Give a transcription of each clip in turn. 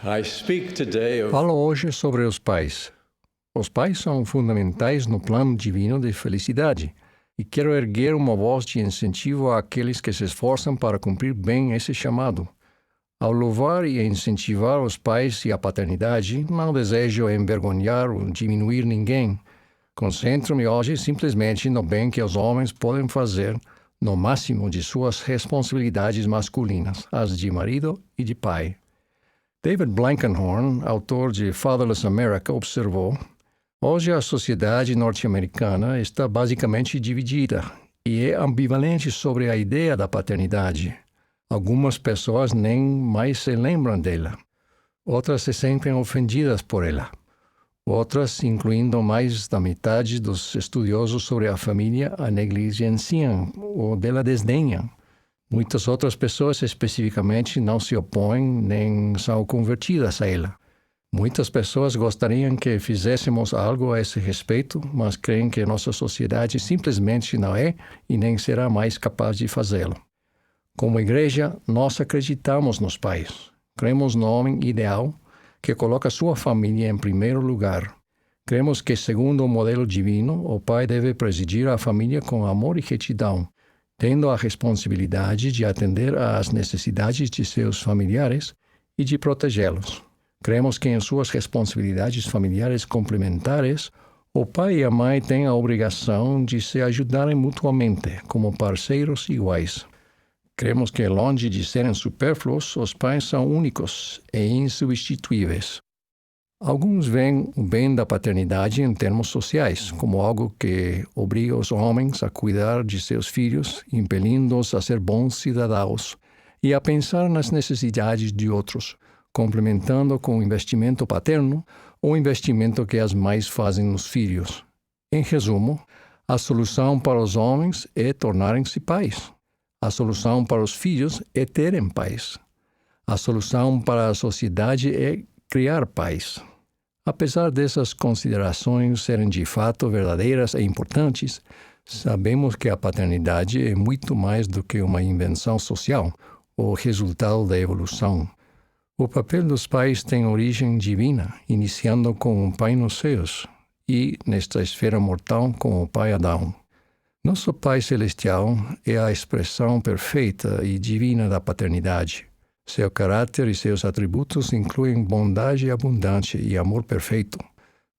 I speak today of Falo hoje sobre os pais. Os pais são fundamentais no plano divino de felicidade e quero erguer uma voz de incentivo àqueles que se esforçam para cumprir bem esse chamado. Ao louvar e incentivar os pais e a paternidade, não desejo envergonhar ou diminuir ninguém. Concentro-me hoje simplesmente no bem que os homens podem fazer no máximo de suas responsabilidades masculinas, as de marido e de pai. David Blankenhorn, autor de Fatherless America, observou: hoje a sociedade norte-americana está basicamente dividida e é ambivalente sobre a ideia da paternidade. Algumas pessoas nem mais se lembram dela. Outras se sentem ofendidas por ela. Outras, incluindo mais da metade dos estudiosos sobre a família, a negligenciam ou dela desdenham. Muitas outras pessoas especificamente não se opõem nem são convertidas a ela. Muitas pessoas gostariam que fizéssemos algo a esse respeito, mas creem que nossa sociedade simplesmente não é e nem será mais capaz de fazê-lo. Como igreja, nós acreditamos nos pais. Cremos no homem ideal que coloca sua família em primeiro lugar. Cremos que, segundo o modelo divino, o pai deve presidir a família com amor e retidão, tendo a responsabilidade de atender às necessidades de seus familiares e de protegê-los. Cremos que em suas responsabilidades familiares complementares, o pai e a mãe têm a obrigação de se ajudarem mutuamente, como parceiros iguais. Cremos que, longe de serem supérfluos, os pais são únicos e insubstituíveis. Alguns veem o bem da paternidade em termos sociais, como algo que obriga os homens a cuidar de seus filhos, impelindo-os a ser bons cidadãos e a pensar nas necessidades de outros, complementando com o investimento paterno ou investimento que as mães fazem nos filhos. Em resumo, a solução para os homens é tornarem-se pais. A solução para os filhos é terem pais. A solução para a sociedade é criar pais. Apesar dessas considerações serem de fato verdadeiras e importantes, sabemos que a paternidade é muito mais do que uma invenção social ou resultado da evolução. O papel dos pais tem origem divina, iniciando com um pai nos céus e, nesta esfera mortal, com o pai Adão. Nosso Pai Celestial é a expressão perfeita e divina da paternidade. Seu caráter e seus atributos incluem bondade abundante e amor perfeito.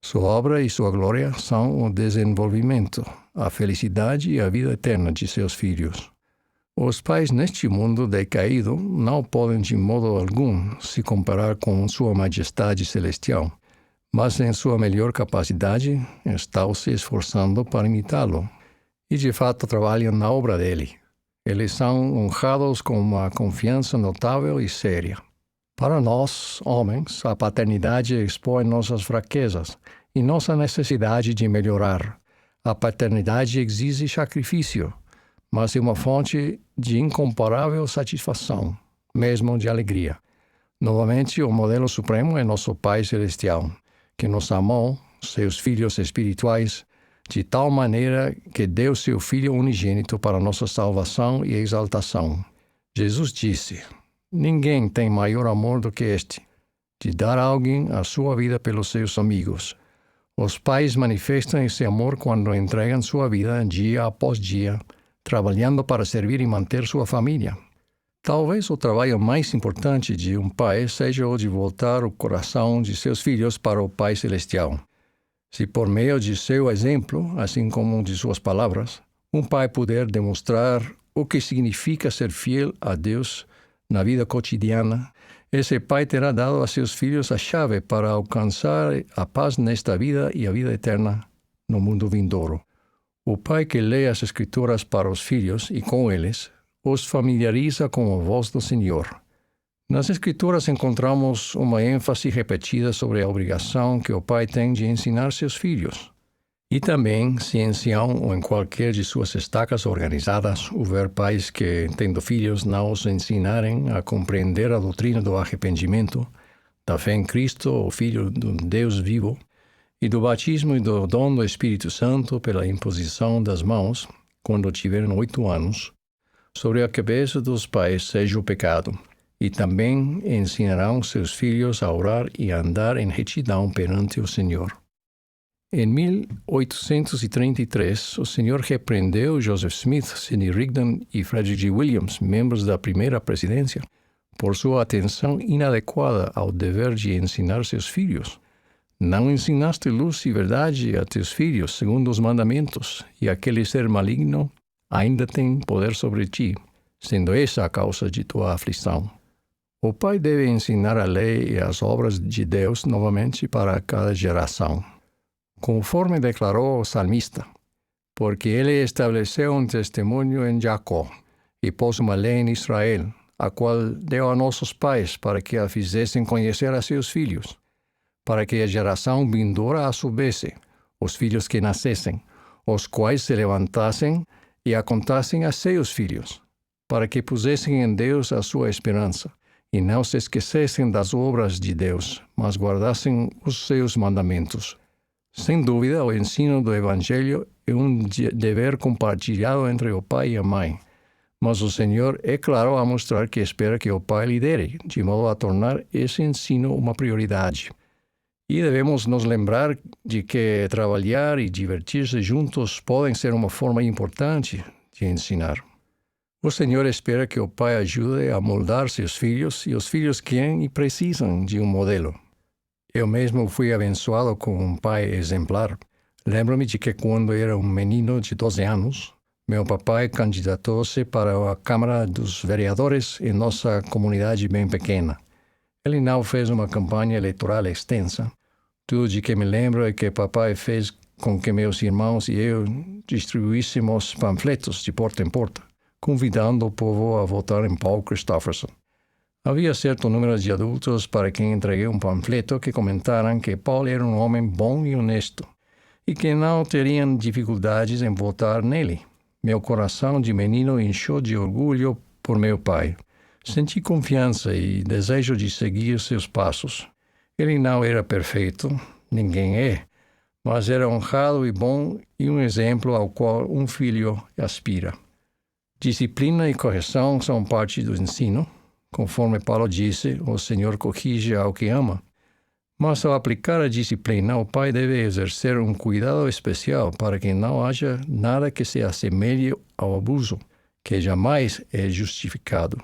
Sua obra e sua glória são o desenvolvimento, a felicidade e a vida eterna de seus filhos. Os pais neste mundo decaído não podem de modo algum se comparar com Sua Majestade Celestial, mas em sua melhor capacidade estão se esforçando para imitá-lo. E de fato trabalham na obra dele. Eles são honrados com uma confiança notável e séria. Para nós, homens, a paternidade expõe nossas fraquezas e nossa necessidade de melhorar. A paternidade exige sacrifício, mas é uma fonte de incomparável satisfação, mesmo de alegria. Novamente, o modelo supremo é nosso Pai Celestial, que nos amou, seus filhos espirituais, de tal maneira que deu seu Filho unigênito para nossa salvação e exaltação. Jesus disse: ninguém tem maior amor do que este, de dar a alguém a sua vida pelos seus amigos. Os pais manifestam esse amor quando entregam sua vida dia após dia, trabalhando para servir e manter sua família. Talvez o trabalho mais importante de um pai seja o de voltar o coração de seus filhos para o Pai Celestial. Se por meio de seu exemplo, assim como de suas palavras, um pai puder demonstrar o que significa ser fiel a Deus na vida cotidiana, esse pai terá dado a seus filhos a chave para alcançar a paz nesta vida e a vida eterna no mundo vindouro. O pai que lê as Escrituras para os filhos e com eles, os familiariza com a voz do Senhor. Nas Escrituras encontramos uma ênfase repetida sobre a obrigação que o pai tem de ensinar seus filhos. E também, se em Sião ou em qualquer de suas estacas organizadas houver pais que, tendo filhos, não os ensinarem a compreender a doutrina do arrependimento, da fé em Cristo, o Filho do Deus vivo, e do batismo e do dom do Espírito Santo pela imposição das mãos, quando tiverem 8 anos, sobre a cabeça dos pais seja o pecado. e também ensinarão seus filhos a orar e a andar em retidão perante o Senhor. Em 1833, o Senhor repreendeu Joseph Smith, Sidney Rigdon e Frederick G. Williams, membros da primeira presidência, por sua atenção inadequada ao dever de ensinar seus filhos. Não ensinaste luz e verdade a teus filhos, segundo os mandamentos, e aquele ser maligno ainda tem poder sobre ti, sendo essa a causa de tua aflição. O pai deve ensinar a lei e as obras de Deus novamente para cada geração. Conforme declarou o salmista, porque ele estabeleceu um testemunho em Jacó e pôs uma lei em Israel, a qual deu a nossos pais para que a fizessem conhecer a seus filhos, para que a geração vindoura a soubesse, os filhos que nascessem, os quais se levantassem e a contassem a seus filhos, para que pusessem em Deus a sua esperança, e não se esquecessem das obras de Deus, mas guardassem os seus mandamentos. Sem dúvida, o ensino do Evangelho é um dever compartilhado entre o pai e a mãe, mas o Senhor é claro a mostrar que espera que o pai lidere, de modo a tornar esse ensino uma prioridade. E devemos nos lembrar de que trabalhar e divertir-se juntos podem ser uma forma importante de ensinar. O Senhor espera que o pai ajude a moldar seus filhos e os filhos querem e precisam de um modelo. Eu mesmo fui abençoado com um pai exemplar. Lembro-me de que quando era um menino de 12 anos, meu papai candidatou-se para a Câmara dos Vereadores em nossa comunidade bem pequena. Ele não fez uma campanha eleitoral extensa. Tudo de que me lembro é que papai fez com que meus irmãos e eu distribuíssemos panfletos de porta em porta, convidando o povo a votar em Paul Christopherson. Havia certo número de adultos para quem entreguei um panfleto que comentaram que Paul era um homem bom e honesto e que não teriam dificuldades em votar nele. Meu coração de menino encheu de orgulho por meu pai. Senti confiança e desejo de seguir seus passos. Ele não era perfeito, ninguém é, mas era honrado e bom e um exemplo ao qual um filho aspira. Disciplina e correção são parte do ensino. Conforme Paulo disse, o Senhor corrige ao que ama. Mas ao aplicar a disciplina, o pai deve exercer um cuidado especial para que não haja nada que se assemelhe ao abuso, que jamais é justificado.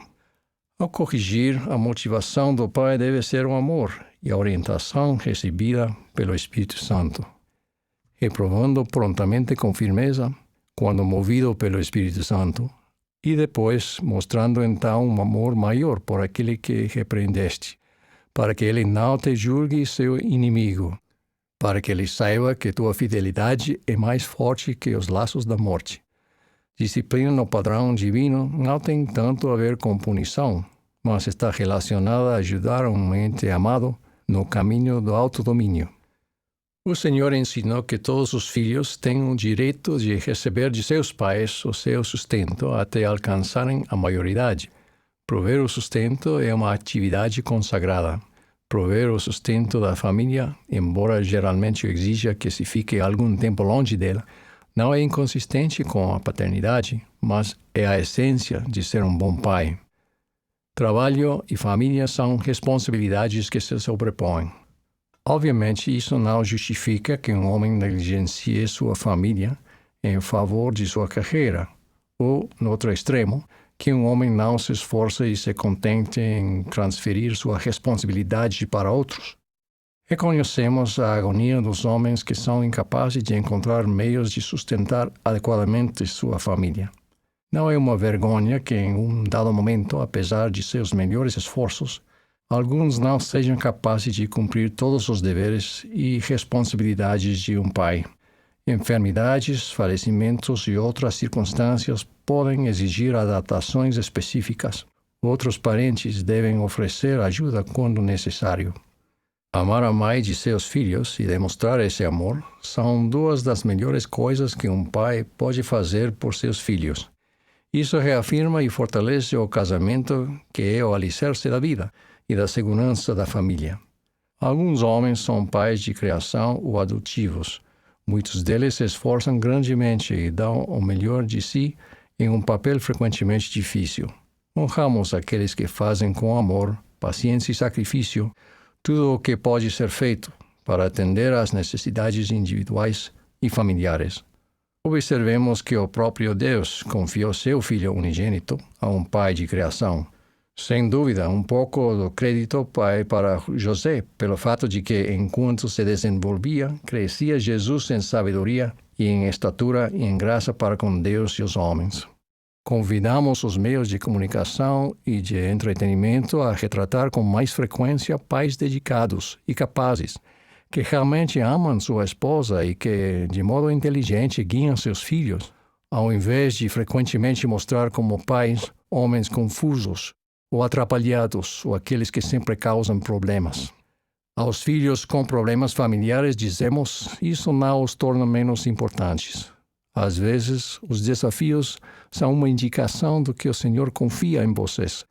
Ao corrigir, a motivação do pai deve ser o amor e a orientação recebida pelo Espírito Santo. Reprovando prontamente com firmeza, quando movido pelo Espírito Santo, e depois mostrando então um amor maior por aquele que repreendeste, para que ele não te julgue seu inimigo, para que ele saiba que tua fidelidade é mais forte que os laços da morte. Disciplina no padrão divino não tem tanto a ver com punição, mas está relacionada a ajudar um ente amado no caminho do autodomínio. O Senhor ensinou que todos os filhos têm o direito de receber de seus pais o seu sustento até alcançarem a maioridade. Prover o sustento é uma atividade consagrada. Prover o sustento da família, embora geralmente exija que se fique algum tempo longe dela, não é inconsistente com a paternidade, mas é a essência de ser um bom pai. Trabalho e família são responsabilidades que se sobrepõem. Obviamente, isso não justifica que um homem negligencie sua família em favor de sua carreira, ou, no outro extremo, que um homem não se esforce e se contente em transferir sua responsabilidade para outros. Reconhecemos a agonia dos homens que são incapazes de encontrar meios de sustentar adequadamente sua família. Não é uma vergonha que, em um dado momento, apesar de seus melhores esforços, alguns não sejam capazes de cumprir todos os deveres e responsabilidades de um pai. Enfermidades, falecimentos e outras circunstâncias podem exigir adaptações específicas. Outros parentes devem oferecer ajuda quando necessário. Amar a mãe de seus filhos e demonstrar esse amor são duas das melhores coisas que um pai pode fazer por seus filhos. Isso reafirma e fortalece o casamento, que é o alicerce da vida e da segurança da família. Alguns homens são pais de criação ou adotivos. Muitos deles se esforçam grandemente e dão o melhor de si em um papel frequentemente difícil. Honramos aqueles que fazem com amor, paciência e sacrifício tudo o que pode ser feito para atender às necessidades individuais e familiares. Observemos que o próprio Deus confiou seu Filho unigênito a um pai de criação. Sem dúvida, um pouco do crédito vai para José, pelo fato de que, enquanto se desenvolvia, crescia Jesus em sabedoria e em estatura e em graça para com Deus e os homens. Convidamos os meios de comunicação e de entretenimento a retratar com mais frequência pais dedicados e capazes, que realmente amam sua esposa e que, de modo inteligente, guiam seus filhos, ao invés de frequentemente mostrar como pais homens confusos, ou atrapalhados, ou aqueles que sempre causam problemas. Aos filhos com problemas familiares dizemos, isso não os torna menos importantes. Às vezes, os desafios são uma indicação do que o Senhor confia em vocês.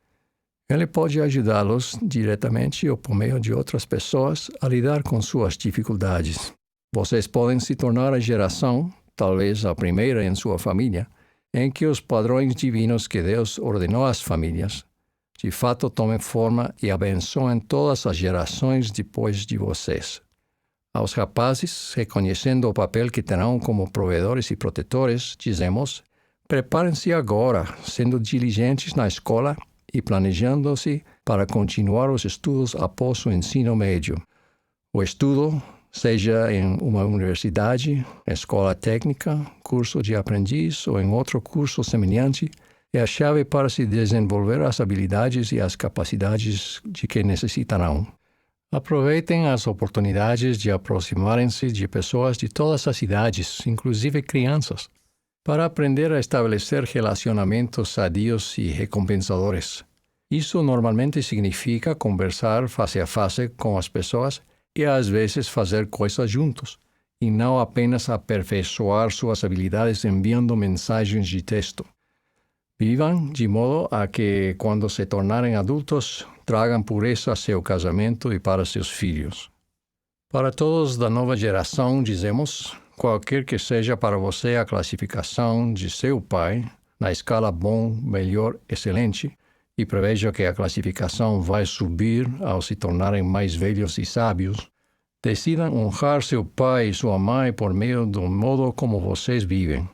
Ele pode ajudá-los diretamente ou por meio de outras pessoas a lidar com suas dificuldades. Vocês podem se tornar a geração, talvez a primeira em sua família, em que os padrões divinos que Deus ordenou às famílias de fato tomem forma e abençoem todas as gerações depois de vocês. Aos rapazes, reconhecendo o papel que terão como provedores e protetores, dizemos, preparem-se agora, sendo diligentes na escola e planejando-se para continuar os estudos após o ensino médio. O estudo, seja em uma universidade, escola técnica, curso de aprendiz ou em outro curso semelhante, é a chave para se desenvolver as habilidades e as capacidades de que necessitarão. Aproveitem as oportunidades de aproximarem-se de pessoas de todas as idades, inclusive crianças, para aprender a estabelecer relacionamentos sadios e recompensadores. Isso normalmente significa conversar face a face com as pessoas e às vezes fazer coisas juntos, e não apenas aperfeiçoar suas habilidades enviando mensagens de texto. Vivam de modo a que, quando se tornarem adultos, tragam pureza a seu casamento e para seus filhos. Para todos da nova geração, dizemos, qualquer que seja para você a classificação de seu pai, na escala bom, melhor, excelente, e prevejo que a classificação vai subir ao se tornarem mais velhos e sábios, decidam honrar seu pai e sua mãe por meio do modo como vocês vivem.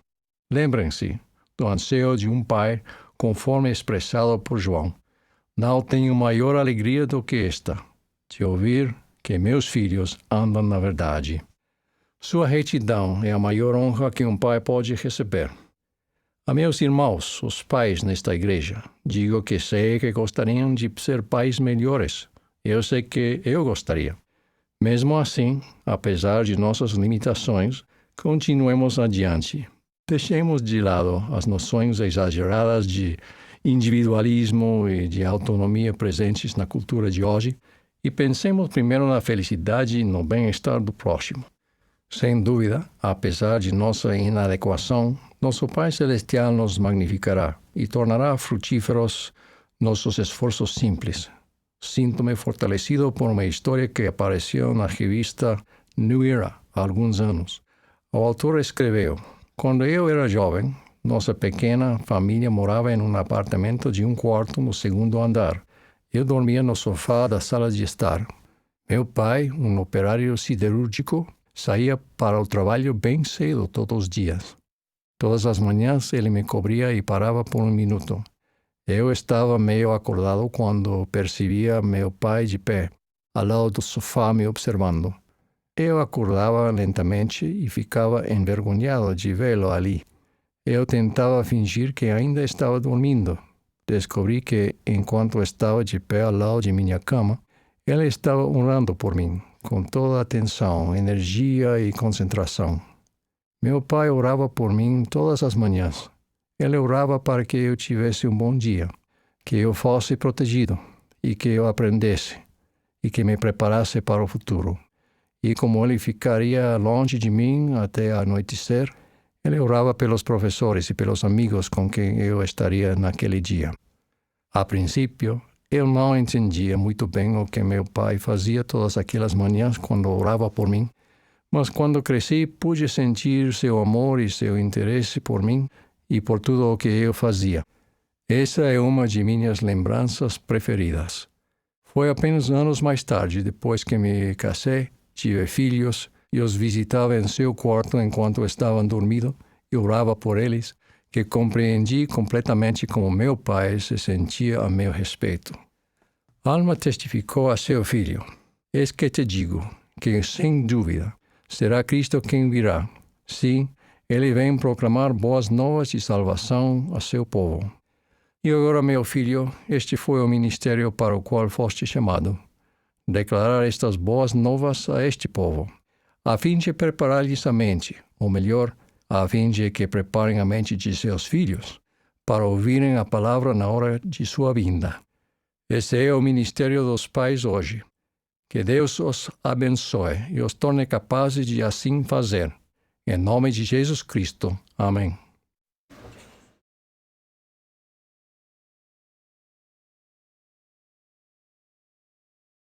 Lembrem-se do anseio de um pai, conforme expressado por João. Não tenho maior alegria do que esta, de ouvir que meus filhos andam na verdade. Sua retidão é a maior honra que um pai pode receber. A meus irmãos, os pais nesta igreja, digo que sei que gostariam de ser pais melhores. Eu sei que eu gostaria. Mesmo assim, apesar de nossas limitações, continuemos adiante. Deixemos de lado as noções exageradas de individualismo e de autonomia presentes na cultura de hoje e pensemos primeiro na felicidade e no bem-estar do próximo. Sem dúvida, apesar de nossa inadequação, nosso Pai Celestial nos magnificará e tornará frutíferos nossos esforços simples. Sinto-me fortalecido por uma história que apareceu na revista New Era há alguns anos. O autor escreveu: quando eu era jovem, nossa pequena família morava em um apartamento de um quarto no segundo andar. Eu dormia no sofá da sala de estar. Meu pai, um operário siderúrgico, saía para o trabalho bem cedo todos os dias. Todas as manhãs ele me cobria e parava por um minuto. Eu estava meio acordado quando percebia meu pai de pé, ao lado do sofá me observando. Eu acordava lentamente e ficava envergonhado de vê-lo ali. Eu tentava fingir que ainda estava dormindo. Descobri que, enquanto estava de pé ao lado de minha cama, ele estava orando por mim, com toda a atenção, energia e concentração. Meu pai orava por mim todas as manhãs. Ele orava para que eu tivesse um bom dia, que eu fosse protegido e que eu aprendesse e que me preparasse para o futuro. E como ele ficaria longe de mim até anoitecer, ele orava pelos professores e pelos amigos com quem eu estaria naquele dia. A princípio, eu não entendia muito bem o que meu pai fazia todas aquelas manhãs quando orava por mim, mas quando cresci pude sentir seu amor e seu interesse por mim e por tudo o que eu fazia. Essa é uma de minhas lembranças preferidas. Foi apenas anos mais tarde, depois que me casei, tive filhos e os visitava em seu quarto enquanto estavam dormindo e orava por eles, que compreendi completamente como meu pai se sentia a meu respeito. Alma testificou a seu filho: "Eis que te digo, que sem dúvida será Cristo quem virá. Sim, ele vem proclamar boas novas de salvação a seu povo. E agora, meu filho, este foi o ministério para o qual foste chamado: declarar estas boas novas a este povo, a fim de preparar-lhes a mente, ou melhor, a fim de que preparem a mente de seus filhos, para ouvirem a palavra na hora de sua vinda. Esse é o ministério dos pais hoje. Que Deus os abençoe e os torne capazes de assim fazer. Em nome de Jesus Cristo. Amém.